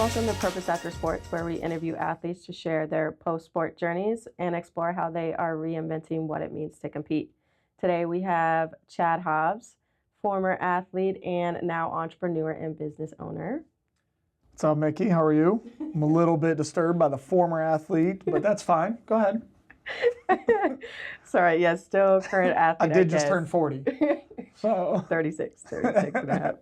Welcome to Purpose After Sports, where we interview athletes to share their post-sport journeys and explore how they are reinventing what it means to compete. Today we have Chad Hobbs, former athlete and now entrepreneur and business owner. What's up, Mickey? How are you? I'm a little bit disturbed by the former athlete, but that's fine. Go ahead. Sorry, yes, still current athlete. I did just turn 40. So 36 and a half.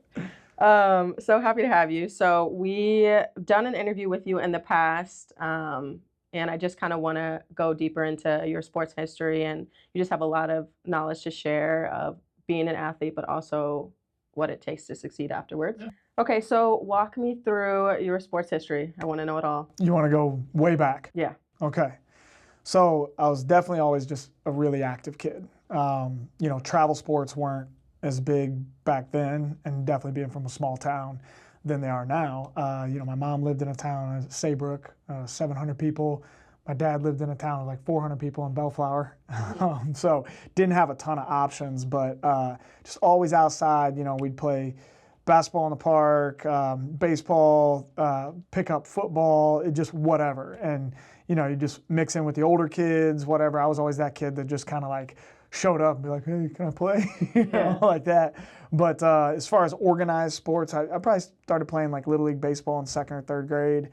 So happy to have you. So we done an interview with you in the past, and I just kind of want to go deeper into your sports history, and you just have a lot of knowledge to share of being an athlete, but also what it takes to succeed afterwards. Yeah. Okay, so walk me through your sports history. I want to know it all. You want to go way back? Yeah. Okay. So I was definitely always just a really active kid. Travel sports weren't as big back then, and definitely being from a small town than they are now. My mom lived in a town, Saybrook, 700 people. My dad lived in a town of like 400 people in Bellflower. So didn't have a ton of options, but just always outside. We'd play basketball in the park, baseball, pick up football, just whatever. And, you just mix in with the older kids, whatever. I was always that kid that just kind of like showed up and be like, hey, can I play? Like that. But as far as organized sports, I probably started playing like Little League baseball in second or third grade,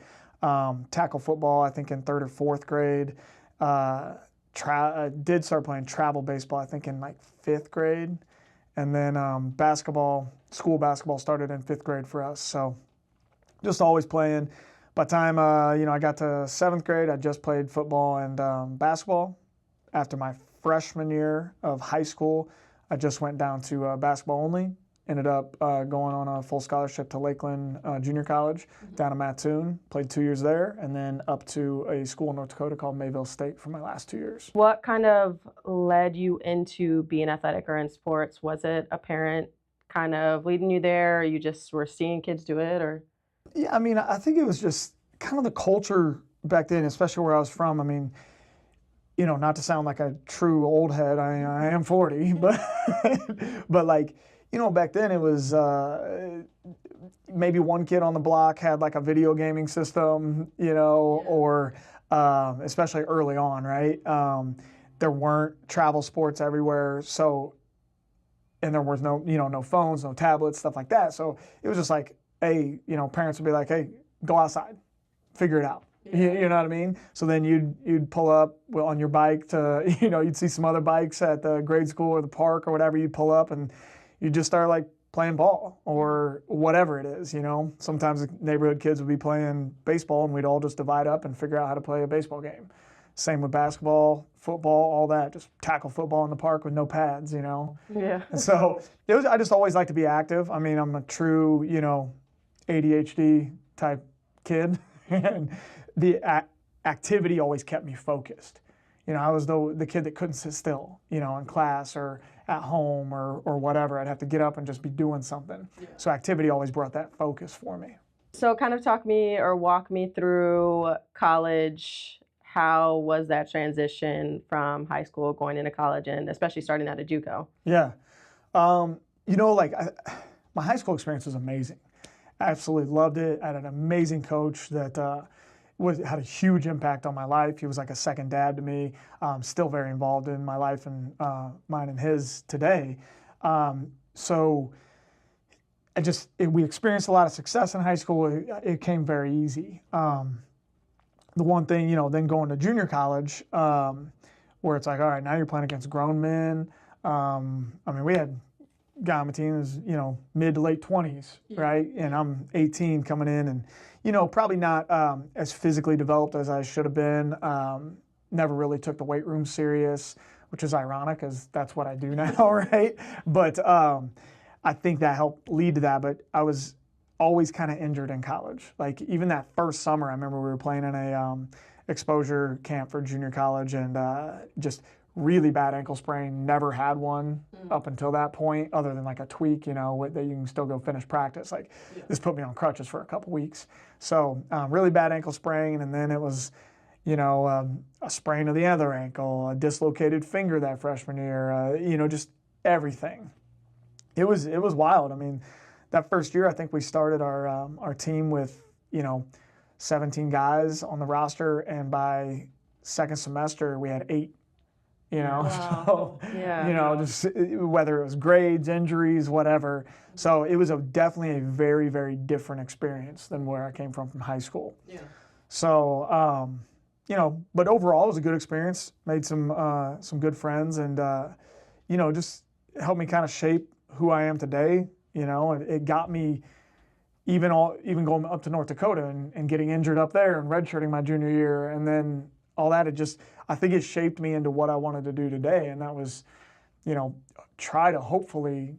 tackle football, I think in third or fourth grade. I did start playing travel baseball, I think in like fifth grade. And then basketball, school basketball started in fifth grade for us. So just always playing. By the time, I got to seventh grade, I just played football and basketball. After my freshman year of high school, I just went down to basketball only. Ended up going on a full scholarship to Lakeland Junior College down in Mattoon. Played 2 years there, and then up to a school in North Dakota called Mayville State for my last 2 years. What kind of led you into being athletic or in sports? Was it a parent kind of leading you there, or you just were seeing kids do it, or? Yeah, I think it was just kind of the culture back then, especially where I was from. Not to sound like a true old head, I am 40, but but like, back then it was maybe one kid on the block had like a video gaming system, or especially early on, right? There weren't travel sports everywhere, and there was no phones, no tablets, stuff like that. So it was just like, hey, parents would be like, hey, go outside, figure it out. You know what I mean? So then you'd pull up on your bike to, you'd see some other bikes at the grade school or the park or whatever. You'd pull up and you just start like playing ball or whatever it is. Sometimes the neighborhood kids would be playing baseball and we'd all just divide up and figure out how to play a baseball game. Same with basketball, football, all that. Just tackle football in the park with no pads. Yeah. And so I just always like to be active. I'm a true, ADHD type kid. And the activity always kept me focused. I was the kid that couldn't sit still, in class or at home or whatever. I'd have to get up and just be doing something. Yeah. So activity always brought that focus for me. So kind of walk me through college. How was that transition from high school going into college, and especially starting out at JUCO? Yeah. My high school experience was amazing. I absolutely loved it. I had an amazing coach that had a huge impact on my life. He was like a second dad to me. Still very involved in my life and mine and his today. We experienced a lot of success in high school. It came very easy. The one thing, then going to junior college, where it's like, all right, now you're playing against grown men. We had guy on my team is, mid to late 20s, right? And I'm 18 coming in and, probably not as physically developed as I should have been. Never really took the weight room serious, which is ironic because that's what I do now, right? But I think that helped lead to that. But I was always kind of injured in college. Like even that first summer, I remember we were playing in a exposure camp for junior college and just really bad ankle sprain, never had one up until that point, other than like a tweak, that you can still go finish practice. This put me on crutches for a couple weeks. So really bad ankle sprain, and then it was, a sprain of the other ankle, a dislocated finger that freshman year, just everything. It was wild. That first year, I think we started our team with 17 guys on the roster, and by second semester we had 8. Wow. So Yeah. just whether it was grades, injuries, whatever. So it was definitely a very, very different experience than where I came from high school. Yeah. So but overall it was a good experience. Made some good friends, and just helped me kind of shape who I am today. It got me even going up to North Dakota and getting injured up there and redshirting my junior year, and then all that. I think it shaped me into what I wanted to do today, and that was, try to hopefully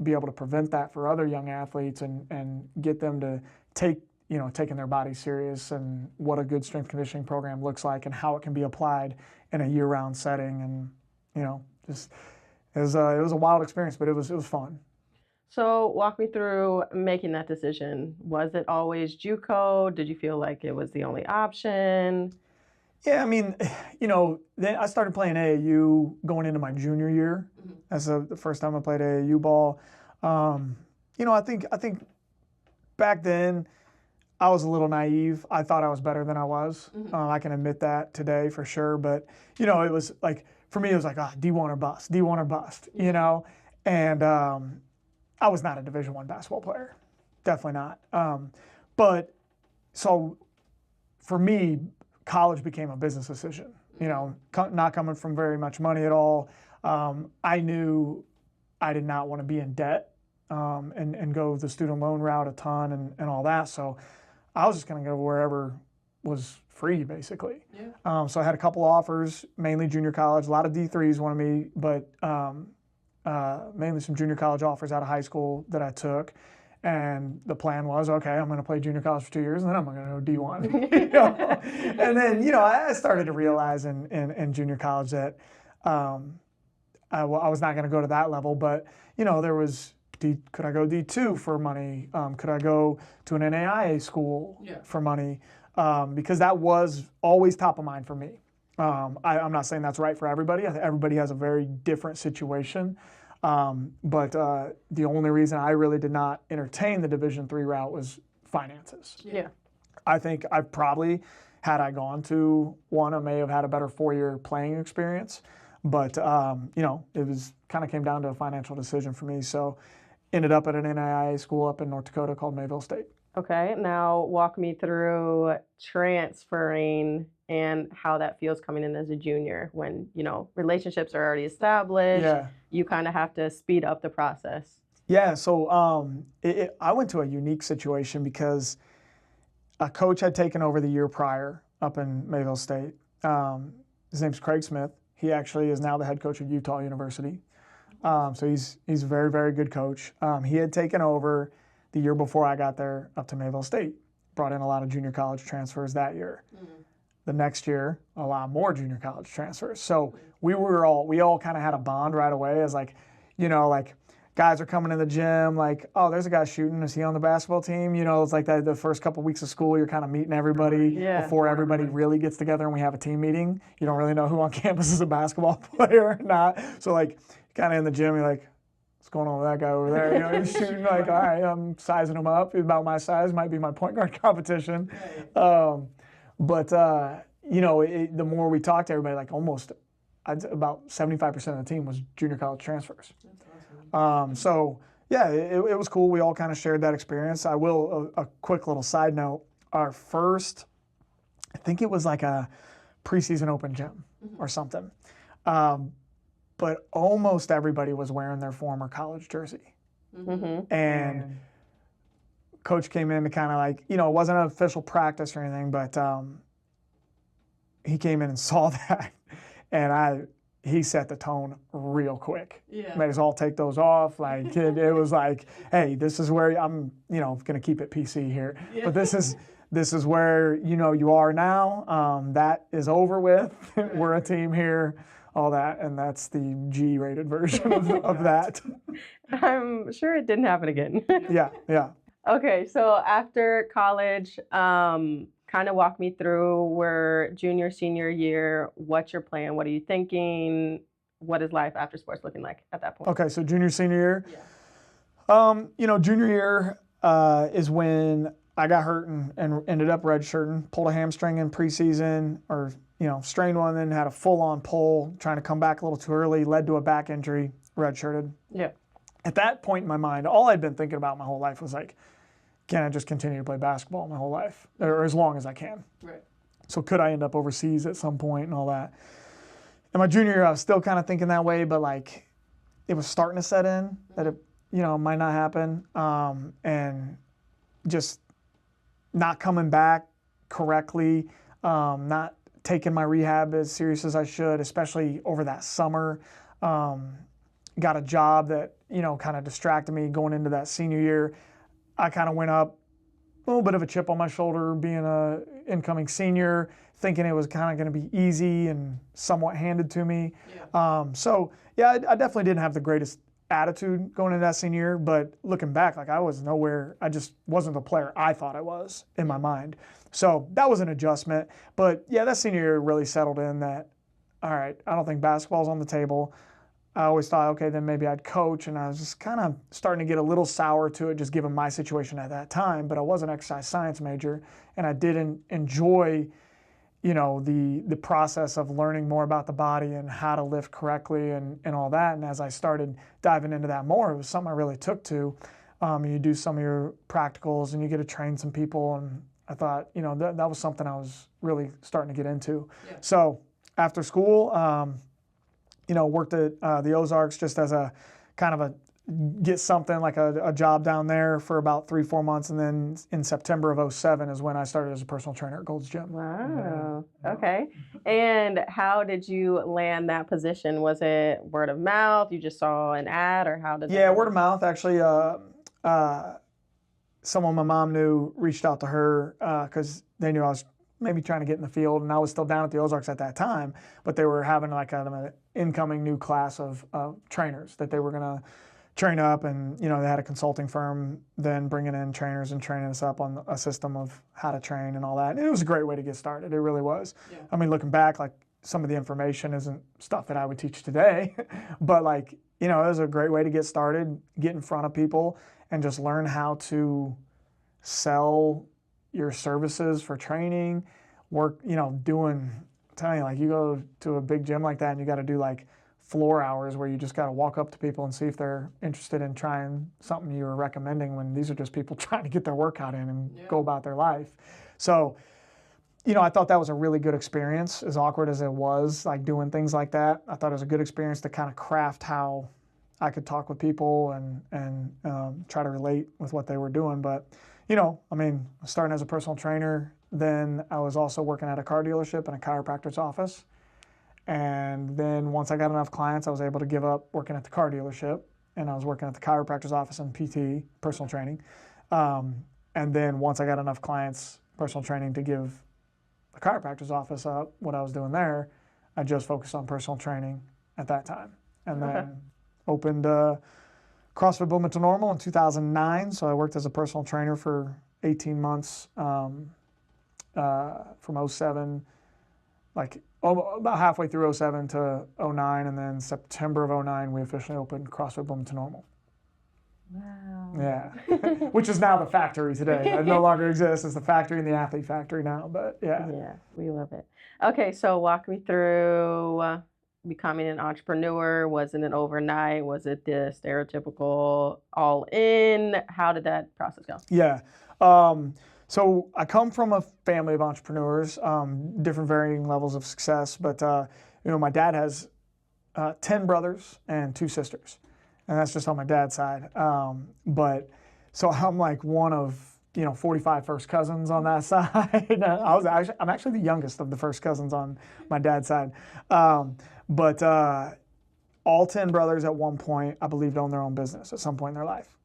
be able to prevent that for other young athletes and get them to taking their body serious, and what a good strength conditioning program looks like and how it can be applied in a year-round setting. And just it was a wild experience, but it was fun. So walk me through making that decision. Was it always JUCO? Did you feel like it was the only option? Yeah, I mean, then I started playing AAU going into my junior year. That's the first time I played AAU ball. I think back then I was a little naive. I thought I was better than I was. I can admit that today for sure. But it was like, for me, it was like, D1 or bust, D1 or bust. And I was not a Division I basketball player, definitely not. But so for me, college became a business decision. Not coming from very much money at all. I knew I did not want to be in debt and go the student loan route a ton and all that. So I was just going to go wherever was free, basically. Yeah. So I had a couple offers, mainly junior college. A lot of D3s wanted me, but mainly some junior college offers out of high school that I took. And the plan was, okay, I'm going to play junior college for 2 years, and then I'm going to go D1. And then, I started to realize in junior college that I was not going to go to that level. But, there was, could I go D2 for money? Could I go to an NAIA school for money? Because that was always top of mind for me. I'm not saying that's right for everybody. Everybody has a very different situation. But the only reason I really did not entertain the Division III route was finances. Yeah. I think I probably, had I gone to one, I may have had a better 4-year playing experience. But, it was kind of came down to a financial decision for me. So ended up at an NAIA school up in North Dakota called Mayville State. Okay, now walk me through transferring and how that feels coming in as a junior when, relationships are already established. Yeah. You kind of have to speed up the process. Yeah, so I went to a unique situation because a coach had taken over the year prior up in Mayville State. His name's Craig Smith. He actually is now the head coach of Utah University. So he's a very, very good coach. He had taken over the year before I got there up to Mayville State. Brought in a lot of junior college transfers that year. The next year, a lot more junior college transfers. So we all kind of had a bond right away as guys are coming in the gym, like, oh, there's a guy shooting. Is he on the basketball team? It's like that the first couple weeks of school, you're kind of meeting everybody before everybody really gets together and we have a team meeting. You don't really know who on campus is a basketball player or not. So kind of in the gym, you're like, what's going on with that guy over there? He's shooting all right, I'm sizing him up. He's about my size, might be my point guard competition. But the more we talked to everybody, about 75% of the team was junior college transfers. So yeah, it was cool. We all kind of shared that experience. I will, a quick little side note, our first, I think it was like a preseason open gym or something. But almost everybody was wearing their former college jersey. And coach came in to kind of it wasn't an official practice or anything, but he came in and saw that. And he set the tone real quick. Yeah. Made us all take those off. It was like, hey, this is where I'm, going to keep it PC here. Yeah. But this is where, you are now. That is over with. We're a team here. All that, and that's the G-rated version of that. I'm sure it didn't happen again. Yeah. Okay, so after college, kind of walk me through where junior, senior year, what's your plan? What are you thinking? What is life after sports looking like at that point? Okay, so junior, senior year. Junior year is when I got hurt and ended up redshirting, pulled a hamstring in preseason, or strained one, then had a full-on pull, trying to come back a little too early, led to a back injury, redshirted. Yeah. At that point in my mind, all I'd been thinking about my whole life was like, can I just continue to play basketball my whole life, or as long as I can? Right. So could I end up overseas at some point and all that? In my junior year, I was still kind of thinking that way, but like it was starting to set in that it might not happen, and just not coming back correctly, not taking my rehab as serious as I should, especially over that summer. Got a job that kind of distracted me going into that senior year. I kind of went up a little bit of a chip on my shoulder being a incoming senior, thinking it was kind of going to be easy and somewhat handed to me. Yeah. I definitely didn't have the greatest attitude going into that senior year, but looking back, like I was nowhere, I just wasn't the player I thought I was in my mind. So that was an adjustment. But yeah, that senior year really settled in that, all right, I don't think basketball's on the table. I always thought, okay, then maybe I'd coach, and I was just kind of starting to get a little sour to it, just given my situation at that time. But I was an exercise science major, and I didn't enjoy, the process of learning more about the body and how to lift correctly and all that. And as I started diving into that more, it was something I really took to. You do some of your practicals, and you get to train some people, and I thought, that was something I was really starting to get into. Yeah. So after school, worked at the Ozarks just as a kind of a get something like a job down there for about 3-4 months. And then in September of 2007 is when I started as a personal trainer at Gold's Gym. Wow. Okay. And how did you land that position? Was it word of mouth? You just saw an ad, or how did that word of mouth. Actually, someone my mom knew reached out to her because they knew I was maybe trying to get in the field, and I was still down at the Ozarks at that time, but they were having like an incoming new class of trainers that they were going to train up, and they had a consulting firm then bringing in trainers and training us up on a system of how to train and all that. And it was a great way to get started. It really was. Yeah. I mean, looking back, like some of the information isn't stuff that I would teach today, but like, it was a great way to get started, get in front of people and just learn how to sell your services for training, work, telling you, like you go to a big gym like that and you got to do like floor hours where you just got to walk up to people and see if they're interested in trying something you were recommending, when these are just people trying to get their workout in and go about their life. So, I thought that was a really good experience, as awkward as it was, like doing things like that. I thought it was a good experience to kind of craft how I could talk with people and try to relate with what they were doing. But, starting as a personal trainer, then I was also working at a car dealership and a chiropractor's office. And then once I got enough clients, I was able to give up working at the car dealership, and I was working at the chiropractor's office in PT, personal training. And then once I got enough clients, personal training, to give the chiropractor's office up, what I was doing there, I just focused on personal training at that time. And then opened CrossFit Bloomington Normal in 2009. So I worked as a personal trainer for 18 months from 2007, about halfway through 2007 to 2009, and then September of 2009 we officially opened CrossFit Bloomington Normal. Wow. Yeah, which is now the factory today. It no longer exists as the factory and the athlete factory now, but yeah. Yeah, we love it. Okay, so walk me through becoming an entrepreneur. Wasn't it overnight? Was it the stereotypical all in? How did that process go? Yeah. So I come from a family of entrepreneurs, different varying levels of success, but my dad has 10 brothers and 2 sisters, and that's just on my dad's side. But so I'm like one of 45 first cousins on that side. I'm actually the youngest of the first cousins on my dad's side. But all 10 brothers at one point, I believe, owned their own business at some point in their life.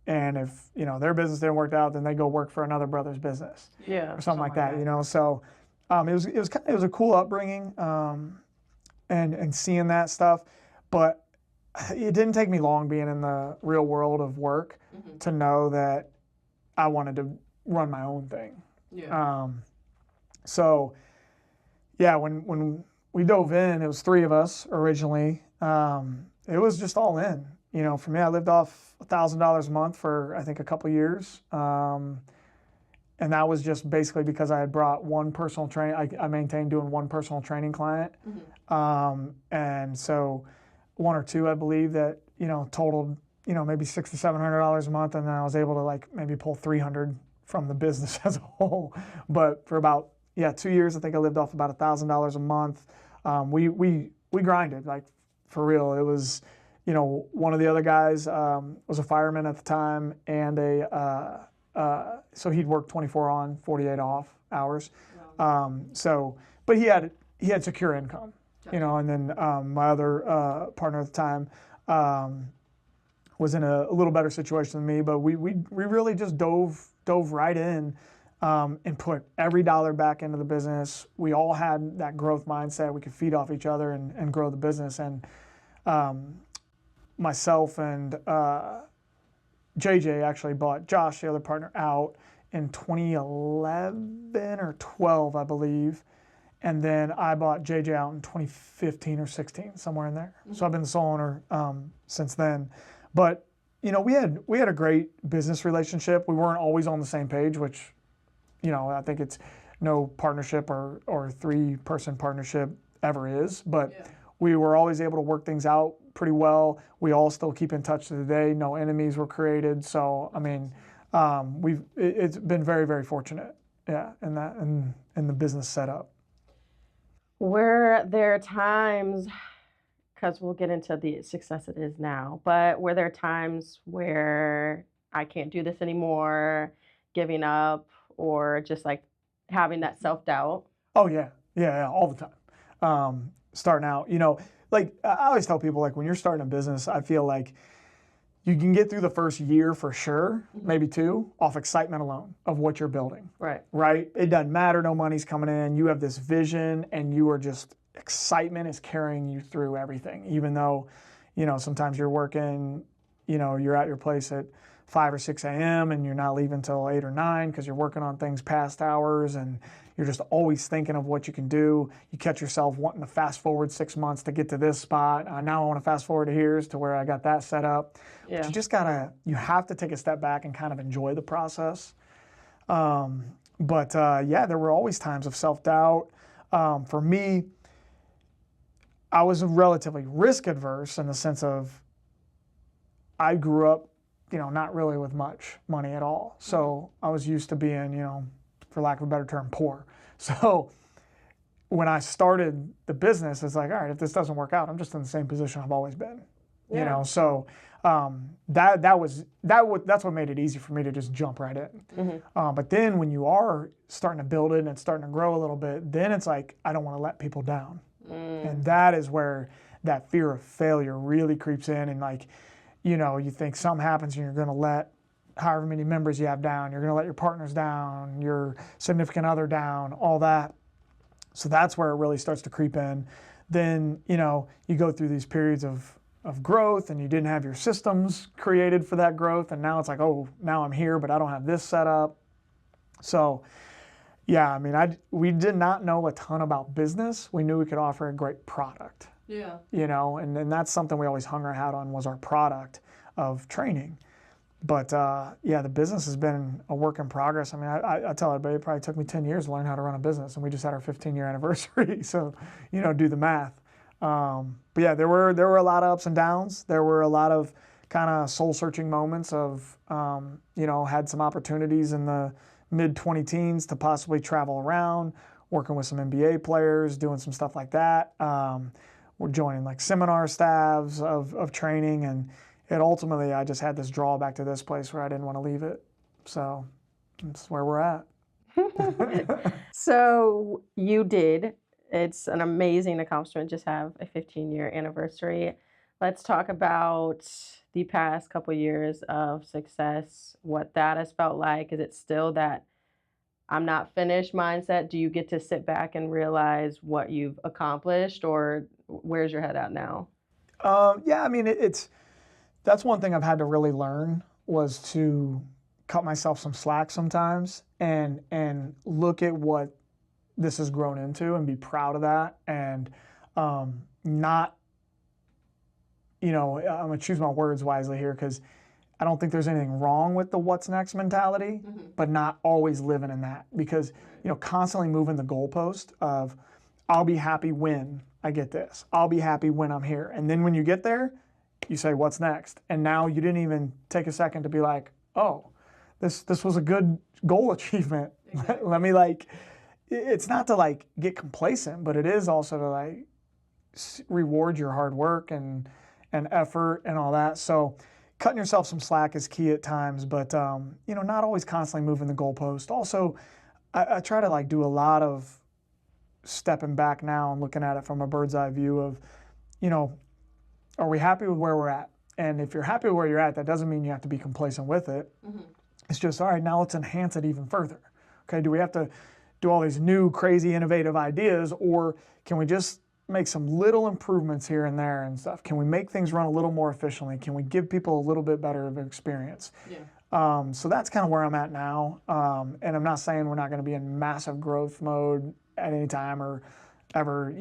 And if their business didn't work out, then they go work for another brother's business, or something like that. So it was a cool upbringing, and seeing that stuff. But it didn't take me long being in the real world of work to know that I wanted to run my own thing. Yeah. When we dove in, it was 3 of us originally. It was just all in. you know, for me, I lived off $1,000 a month for I think a couple years. And that was just basically because I had brought one personal train. I maintained doing one personal training client. And so one or two, I believe, that, you know, totaled, you know, maybe $600 to $700 a month. And then I was able to like maybe pull 300 from the business as a whole. But for about, 2 years, I think I lived off about $1,000 a month. We grinded, like, for real. It was, you know, one of the other guys was a fireman at the time, and so he'd work 24 on, 48 off hours. But he had secure income, you know. And then my other partner at the time was in a little better situation than me, but we really just dove right in and put every dollar back into the business. We all had that growth mindset. We could feed off each other and grow the business. And myself and JJ actually bought Josh, the other partner, out in 2011 or 12, I believe. And then I bought JJ out in 2015 or 16, somewhere in there. So I've been the sole owner since then. But, you know, we had a great business relationship. We weren't always on the same page, which, you know, I think it's no partnership or three-person partnership ever is. But we were always able to work things out pretty well. We all still keep in touch to the day. No enemies were created. So, I mean, it's been very, very fortunate, in the business setup. Were there times, because we'll get into the success it is now, but were there times where I can't do this anymore, giving up, or just like having that self-doubt? Oh yeah, all the time. Starting out, you know, like I always tell people, like when you're starting a business, I feel like you can get through the first year for sure, maybe two, off excitement alone of what you're building. Right? It doesn't matter, no money's coming in. You have this vision, and you are just, excitement is carrying you through everything. Even though, you know, sometimes you're working, you know, you're at your place at 5 or 6 a.m. and you're not leaving until 8 or 9 because you're working on things past hours, and you're just always thinking of what you can do. You catch yourself wanting to fast forward 6 months to get to this spot. Now I want to fast forward to here's to where I got that set up. But you have to take a step back and kind of enjoy the process. There were always times of self-doubt. For me, I was relatively risk adverse in the sense of I grew up, you know, not really with much money at all. So I was used to being, you know, for lack of a better term, poor. So when I started the business, it's like, all right, if this doesn't work out, I'm just in the same position I've always been. You know, so that's what made it easy for me to just jump right in. But then when you are starting to build it and it's starting to grow a little bit, then it's like, I don't want to let people down. And that is where that fear of failure really creeps in. And like, you know, you think something happens and you're going to let however many members you have down, you're going to let your partners down, your significant other down, all that. So that's where it really starts to creep in. Then, you know, you go through these periods of growth, and you didn't have your systems created for that growth. And now it's like, oh, now I'm here, but I don't have this set up. So yeah, I mean, we did not know a ton about business. We knew we could offer a great product. You know, and that's something we always hung our hat on, was our product of training. But the business has been a work in progress. I mean, I tell everybody, it probably took me 10 years to learn how to run a business, and we just had our 15-year anniversary. So, you know, do the math. But yeah, there were a lot of ups and downs. There were a lot of kind of soul-searching moments of, you know, had some opportunities in the mid-20 teens to possibly travel around, working with some NBA players, doing some stuff like that. We're joining like seminar staffs of training, and ultimately I just had this draw back to this place where I didn't want to leave it. So that's where we're at. So you did. It's an amazing accomplishment, just have a 15-year anniversary. Let's talk about the past couple years of success, what that has felt like. Is it still that I'm not finished mindset? Do you get to sit back and realize what you've accomplished, or where's your head at now? I mean, that's one thing I've had to really learn, was to cut myself some slack sometimes and look at what this has grown into and be proud of that, and not I'm going to choose my words wisely here, because I don't think there's anything wrong with the what's next mentality, but not always living in that, because, constantly moving the goalpost of, I'll be happy when I get this. I'll be happy when I'm here. And then when you get there, you say, what's next? And now you didn't even take a second to be like, oh, this was a good goal achievement. Exactly. Let me it's not to get complacent, but it is also to reward your hard work and effort and all that. So cutting yourself some slack is key at times, but not always constantly moving the goalpost. Also, I try to do a lot of stepping back now and looking at it from a bird's eye view of, are we happy with where we're at? And if you're happy with where you're at, that doesn't mean you have to be complacent with it. It's just, all right, now let's enhance it even further. Okay, do we have to do all these new, crazy, innovative ideas, or can we just make some little improvements here and there and stuff? Can we make things run a little more efficiently? Can we give people a little bit better of an experience? Yeah. So that's kind of where I'm at now. And I'm not saying we're not going to be in massive growth mode at any time or ever,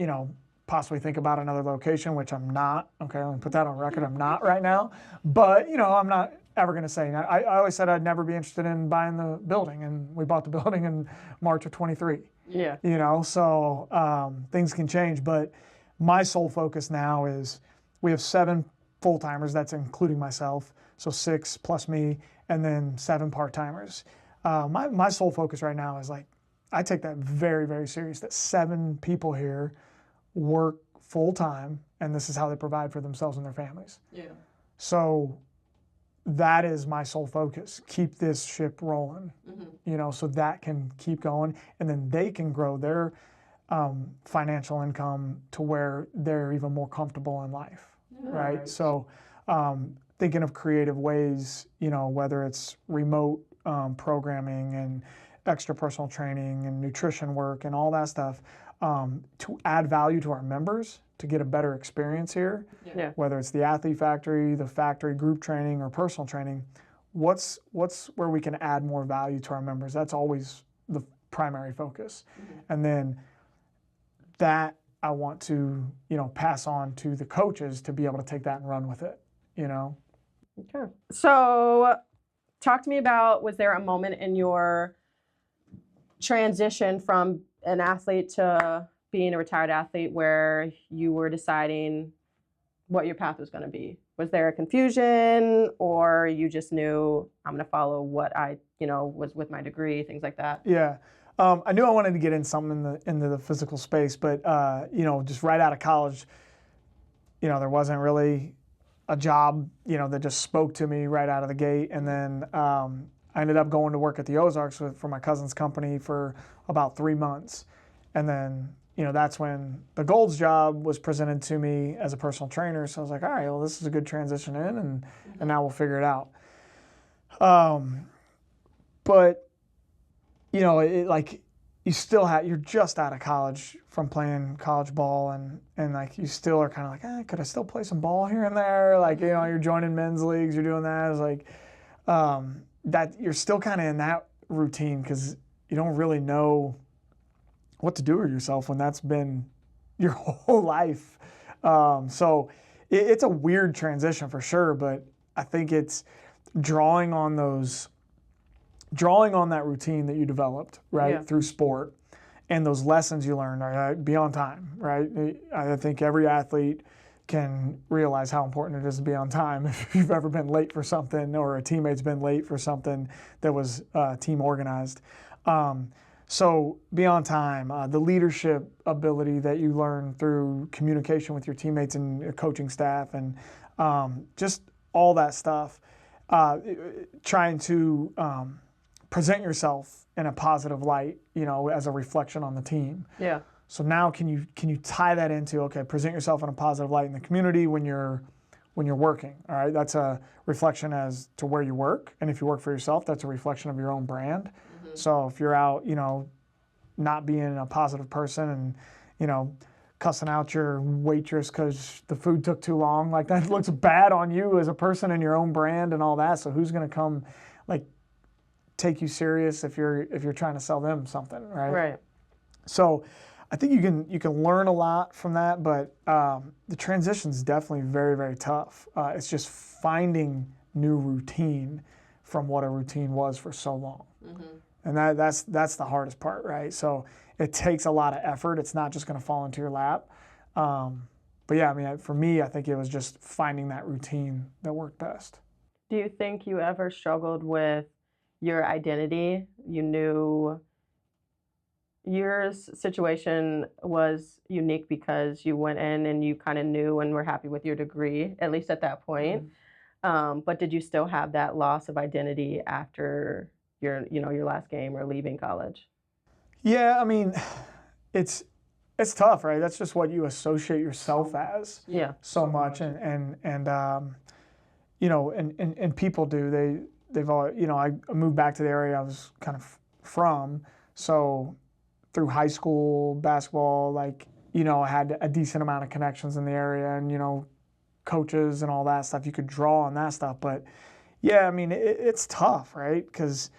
possibly think about another location, which I'm not. Okay, let me put that on record. I'm not right now. But, I'm not ever going to say. I always said I'd never be interested in buying the building, and we bought the building in March of 23. Yeah. So things can change. But my sole focus now is we have 7 full-timers, that's including myself, so 6 plus me, and then 7 part-timers. My sole focus right now is I take that very, very serious, that 7 people here work full-time, and this is how they provide for themselves and their families. Yeah. So that is my sole focus. Keep this ship rolling, so that can keep going, and then they can grow their financial income to where they're even more comfortable in life, right? So thinking of creative ways, whether it's remote programming and extra personal training and nutrition work and all that stuff, to add value to our members, to get a better experience here, whether it's the athlete factory, the factory group training, or personal training. What's where we can add more value to our members? That's always the primary focus. And then that I want to, pass on to the coaches to be able to take that and run with it, Okay. So talk to me about, was there a moment in your transition from an athlete to being a retired athlete where you were deciding what your path was going to be? Was there a confusion, or you just knew, I'm going to follow what I, was with my degree, things like that? Yeah. I knew I wanted to get in something into the physical space, but, just right out of college, there wasn't really a job, that just spoke to me right out of the gate. And then I ended up going to work at the Ozarks for my cousin's company for about 3 months. And then, that's when the Gold's job was presented to me as a personal trainer. So I was like, all right, well, this is a good transition in, and now we'll figure it out. But, you still you're just out of college from playing college ball, and you still are kind of could I still play some ball here and there? You're joining men's leagues, you're doing that. It's that you're still kind of in that routine, because you don't really know what to do with yourself when that's been your whole life. So it's a weird transition for sure, but I think it's drawing on that routine that you developed, right, through sport, and those lessons you learned, right, be on time, right? I think every athlete can realize how important it is to be on time if you've ever been late for something, or a teammate's been late for something that was team organized. So be on time, the leadership ability that you learn through communication with your teammates and your coaching staff, and just all that stuff, trying to present yourself in a positive light, as a reflection on the team. Yeah. So now can you tie that into, okay, present yourself in a positive light in the community when you're working, all right? That's a reflection as to where you work. And if you work for yourself, that's a reflection of your own brand. So if you're out, not being a positive person and, cussing out your waitress because the food took too long, that looks bad on you as a person and your own brand and all that. So who's going to come, take you serious if you're trying to sell them something, right? Right. So I think you can learn a lot from that, but the transition is definitely very, very tough. It's just finding new routine from what a routine was for so long. And that's the hardest part, right? So it takes a lot of effort. It's not just going to fall into your lap. But yeah, I mean, for me, I think it was just finding that routine that worked best. Do you think you ever struggled with your identity? You knew your situation was unique because you went in and you kind of knew and were happy with your degree, at least at that point. But did you still have that loss of identity after your last game or leaving college? Yeah, I mean, it's it's tough, right? That's just what you associate yourself as Yeah. so much, and people do. They've all, I moved back to the area I was kind of from, so through high school basketball, like, I had a decent amount of connections in the area, and coaches and all that stuff. You could draw on that stuff, but yeah, I mean, it's tough, right? Because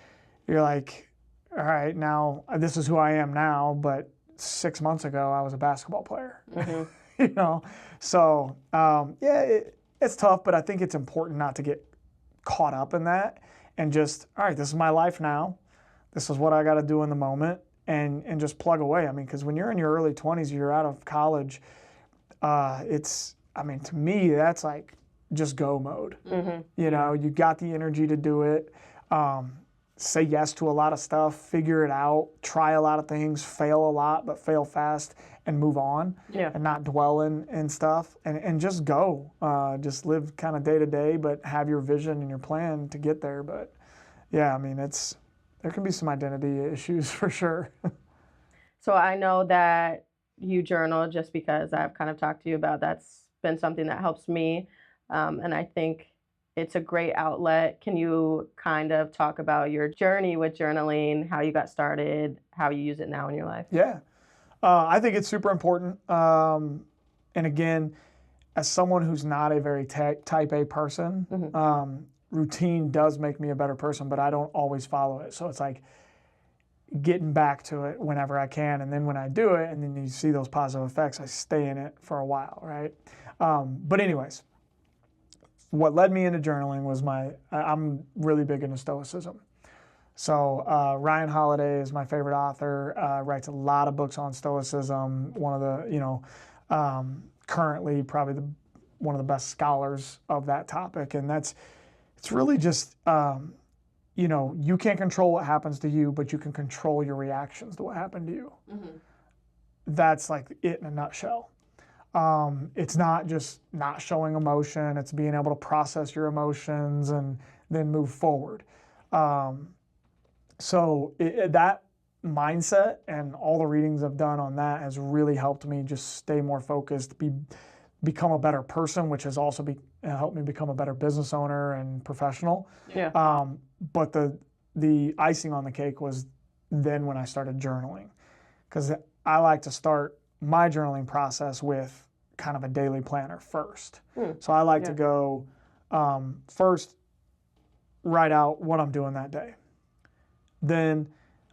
you're like, all right, now this is who I am now, but 6 months ago I was a basketball player. you know, so yeah, it's tough, but I think it's important not to get caught up in that and just, all right, this is my life now. This is what I got to do in the moment, and just plug away. I mean, because when you're in your early 20s, you're out of college. I mean, to me, that's like just go mode. You got the energy to do it. Say yes to a lot of stuff, figure it out, try a lot of things, fail a lot, but fail fast and move on. And not dwell in stuff, and just go. Just live kind of day to day, but have your vision and your plan to get there. But yeah, I mean, there can be some identity issues for sure. So I know that you journal just because I've kind of talked to you about that's been something that helps me. And I think it's a great outlet. Can you kind of talk about your journey with journaling, how you got started, how you use it now in your life? Yeah, I think it's super important. And again, as someone who's not a very type A person, routine does make me a better person, but I don't always follow it. So it's like getting back to it whenever I can. And then when I do it, and then you see those positive effects, I stay in it for a while, right? But anyways, what led me into journaling was I'm really big into Stoicism. So Ryan Holiday is my favorite author, writes a lot of books on Stoicism, one of the, currently probably one of the best scholars of that topic. And it's really just, you can't control what happens to you, but you can control your reactions to what happened to you. That's like it in a nutshell. It's not just not showing emotion, it's being able to process your emotions and then move forward. So that mindset and all the readings I've done on that has really helped me just stay more focused, become a better person, which has also helped me become a better business owner and professional. But the icing on the cake was then when I started journaling, because I like to start my journaling process with kind of a daily planner first. So I like to go first, write out what I'm doing that day. Then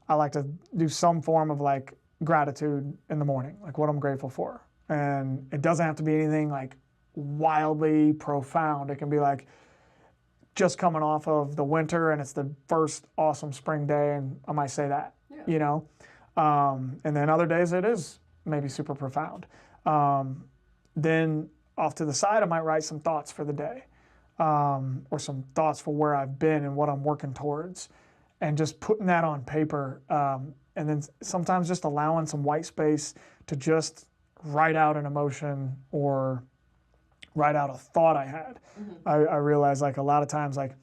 I like to do some form of like gratitude in the morning, like what I'm grateful for. And it doesn't have to be anything like wildly profound. It can be like just coming off of the winter and it's the first awesome spring day, and I might say that, and then other days it is maybe super profound. Then off to the side, I might write some thoughts for the day, or some thoughts for where I've been and what I'm working towards, and just putting that on paper. And then sometimes just allowing some white space to just write out an emotion or write out a thought I had. I realize like a lot of times, like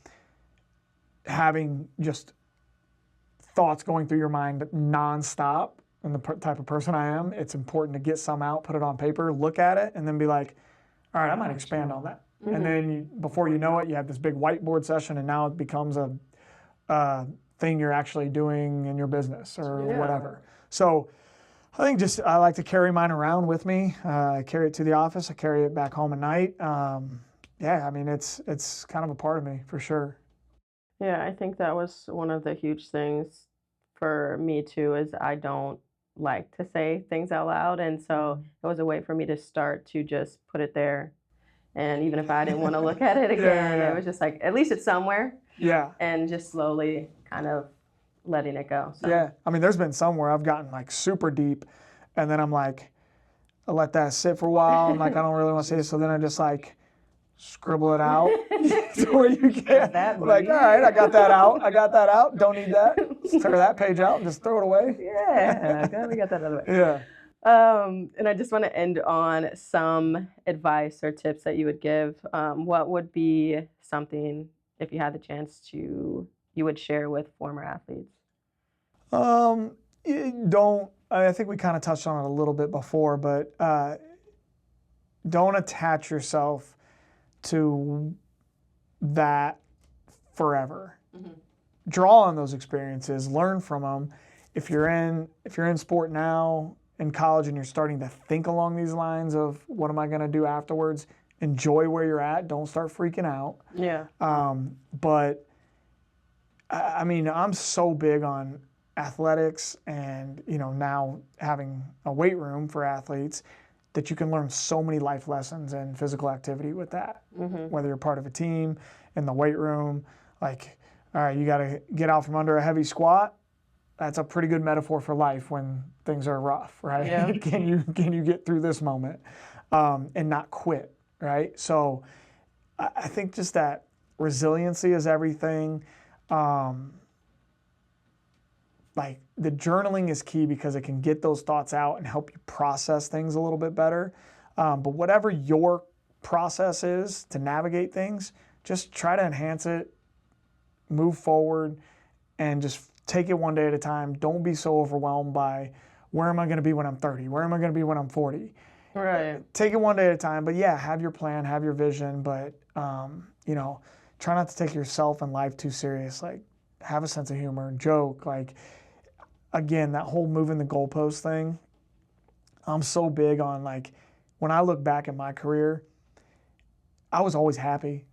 having just thoughts going through your mind nonstop, and the type of person I am, it's important to get some out, put it on paper, look at it, and then be like, all right, I might expand on that. And then before you know it, you have this big whiteboard session, and now it becomes a thing you're actually doing in your business or whatever. So I think I like to carry mine around with me. I carry it to the office. I carry it back home at night. I mean, it's kind of a part of me for sure. Yeah, I think that was one of the huge things for me too, is I don't like to say things out loud. And so it was a way for me to start to just put it there. And even if I didn't want to look at it again, it was just like, at least it's somewhere. Yeah. And just slowly kind of letting it go. So. Yeah. I mean, there's been some where I've gotten like super deep, and then I'm like, I let that sit for a while. I'm like, I don't really want to say it. So then I just like scribble it out to where you can. Like, all right, I got that out. I got that out. Don't need that. Just tear that page out and just throw it away. Yeah. Glad we got that out of the way. Yeah. And I just want to end on some advice or tips that you would give. What would be something, if you had the chance to, you would share with former athletes? I think we kind of touched on it a little bit before, but don't attach yourself to that forever. Mm-hmm. Draw on those experiences, learn from them. If you're in sport now, in college, and you're starting to think along these lines of what am I going to do afterwards, enjoy where you're at. Don't start freaking out. Yeah. But I mean, I'm so big on athletics, and now having a weight room for athletes, that you can learn so many life lessons and physical activity with that. Mm-hmm. Whether you're part of a team, in the weight room, like, all right, you got to get out from under a heavy squat. That's a pretty good metaphor for life when things are rough, right? Yeah. Can you get through this moment and not quit, right? So I think just that resiliency is everything. Like the journaling is key because it can get those thoughts out and help you process things a little bit better. But whatever your process is to navigate things, just try to enhance it, move forward, and just take it one day at a time. Don't be so overwhelmed by where am I going to be when I'm 30? Where am I going to be when I'm 40? Right. Take it one day at a time. But yeah, have your plan, have your vision, but try not to take yourself and life too serious. Like, have a sense of humor, joke. Like, again, that whole moving the goalpost thing, I'm so big on, like, when I look back at my career, I was always happy.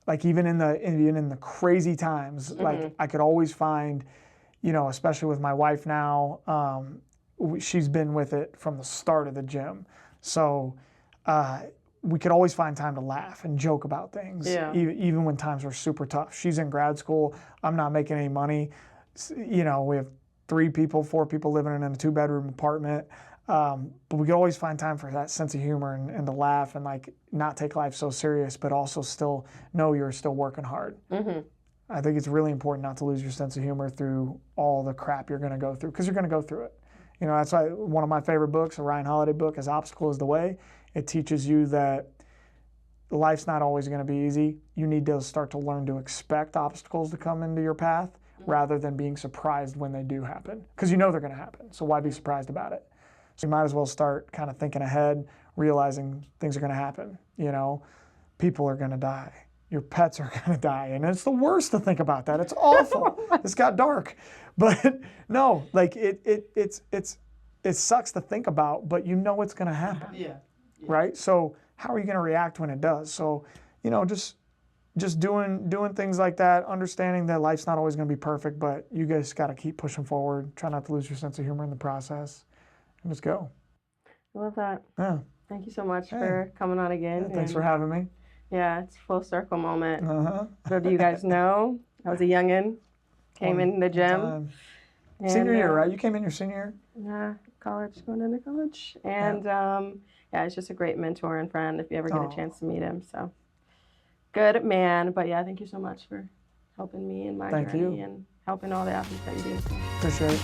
Like, even in the crazy times, mm-hmm. like, I could always find, especially with my wife now, she's been with it from the start of the gym. So we could always find time to laugh and joke about things, even when times were super tough. She's in grad school. I'm not making any money. We have 4 people living in a 2-bedroom apartment. But we could always find time for that sense of humor and to laugh and, like, not take life so serious, but also still know you're still working hard. Mm-hmm. I think it's really important not to lose your sense of humor through all the crap you're going to go through, because you're going to go through it. That's why one of my favorite books, a Ryan Holiday book, is Obstacle is the Way. It teaches you that life's not always going to be easy. You need to start to learn to expect obstacles to come into your path, mm-hmm. rather than being surprised when they do happen, because they're going to happen. So why be surprised about it? So you might as well start kind of thinking ahead, realizing things are going to happen. People are going to die. Your pets are going to die. And it's the worst to think about that. It's awful. It's got dark. But no, like it sucks to think about, but it's going to happen. Yeah. Right? So how are you going to react when it does? So, just doing things like that, understanding that life's not always going to be perfect, but you guys got to keep pushing forward. Try not to lose your sense of humor in the process. Let's go. I love that. Yeah. Thank you so much for coming on again. Yeah, thanks for having me. Yeah, it's a full circle moment. Uh-huh. So do you guys know, I was a youngin', came in the gym. And, senior year, right? You came in your senior year? Yeah, going into college. And it's just a great mentor and friend if you ever get a chance to meet him. So good man. But yeah, thank you so much for helping me in my journey and helping all the athletes that you do. Appreciate it.